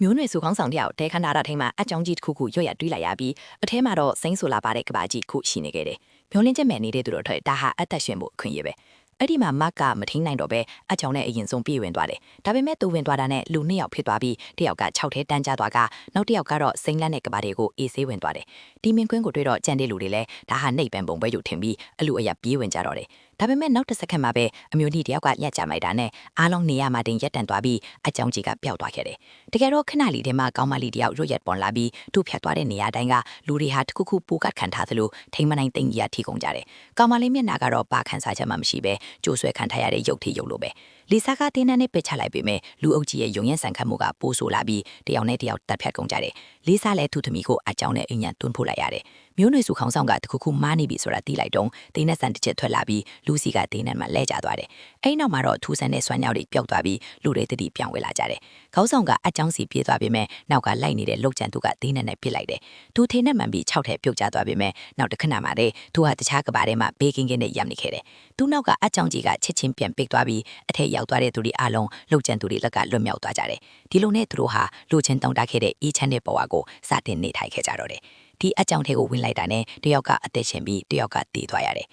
မျိုးနွယ်စုခေါင်းဆောင်တယောက်တဲခန္ဓာရထိန်မှာအကြောင်းကြီးတစ်ခုခုရွတ်ရတွေးလိုက်ရပြီးအထဲမှာတော့စိမ့်ဆိုလာပါတဲ့ကဘာကြီးခုရှိနေခဲ့တယ်။မျောလင်းချက်မဲ့နေတဲ့သူတို့ထွက်ဒါဟာအသက်ရှင်ဖို့အခွင့်အရေးပဲ။အဲ့ဒီမှာမတ်ကမထိန်နိုင်တော့ပဲအကြောင်းနဲ့အရင်ဆုံးပြေးဝင်သွားတယ်။ဒါပေမဲ့သူဝင်သွားတာနဲ့လူနှစ်ယောက်ဖြစ်သွားပြီးတစ်ယောက်က6ထဲတန်းကျသွားကနောက်တစ်ယောက်ကတော့စိမ့်လက်နဲ့ကဘာတွေကိုအေးဆေးဝင်သွားတယ်။ဒီမင်းကွင်းကိုတွေ့တော့ကြံတဲ့လူတွေလည်းဒါဟာနှိပ်ပန်ပုံပဲယူထင်ပြီးအလူအယပြေးဝင်ကြတော့တယ်။ဒါပေမဲ့နောက်တစ်စက္ကန့်မှာပဲအမျိုးနည်းတယောက်ကညက်ကြမိုက်တာနဲ့အားလုံးနေရမှာတင်ရက်တန်သွားပြီးအကြောင်းကြီးကပျောက်သွားခဲ့တယ်။တကယ်တော့ခဏလေးတည်းမှာကောင်းမလေးတယောက်ရွတ်ရက်ပေါ်လာပြီးသူ့ဖြတ်သွားတဲ့နေရာတိုင်းကလူတွေဟာတခုခုပူကတ်ခံထားသလိုထိမနိုင်သိမ့်ကြီးအထိကုန်ကြတယ်။ကောင်းမလေးမျက်နှာကတော့ပါခန်းစားချက်မှမရှိပဲကြိုးဆွဲခံထားရတဲ့ရုပ်ထိရုပ်လိုပဲ။လီဆာကတင်းနှန်းနဲ့ပစ်ချလိုက်ပေမဲ့လူအုပ်ကြီးရဲ့ယုံရင်ဆန်ခတ်မှုကပိုးဆိုလာပြီးတယောက်နဲ့တယောက်တက်ဖြတ်ကုန်ကြတယ်။လီဆာလည်းသူ့သမီးကိုအကြောင်းနဲ့အညံတွန်းဖို့လိုက်ရတယ်။မျိုးနွေစုခေါင်းဆောင်ကတခုခုမားနေပြီဆိုတာသိလိုက်တော့ဒိန်းနဲ့ဆန်တစ်ချက်ထွက်လာပြီးလူစီကဒိန်းနဲ့မှလဲကျသွားတယ်။အဲ့နောက်မှာတော့ထူဆန်တဲ့ဆွမ်းညောက်တွေပျောက်သွားပြီးလူတွေတတိပြောင်းဝဲလာကြတယ်။ခေါင်းဆောင်ကအကြောင်းစီပြေးသွားပေမဲ့နောက်ကလိုက်နေတဲ့လုတ်ကြံသူကဒိန်းနဲ့ပစ်လိုက်တယ်။သူထေနဲ့မှန်ပြီး6ထဲပြုတ်ကျသွားပေမဲ့နောက်တစ်ခဏမှတည်းသူဟာတခြားကဘာထဲမှာဘေးကင်းကင်းနဲ့ရပ်နေခဲ့တယ်။သူ့နောက်ကအကြောင်းကြီးကချစ်ချင်းပြန်ပိတ်သွားပြီးအထက်ရောက်သွားတဲ့သူတွေအလုံးလုတ်ကြံသူတွေလက်ကလွတ်မြောက်သွားကြတယ်။ဒီလိုနဲ့သူတို့ဟာလူချင်းတောင်းတခဲ့တဲ့အေးချမ်းတဲ့ဘဝကိုစတင်နေထိုင်ခဲ့ကြတော့တယ်။ဒီအကြောင်းထဲကိုဝင်လိုက်တာနဲ့တယောက်ကအသက်ရှင်ပြီးတယောက်ကတည်သွားရတယ်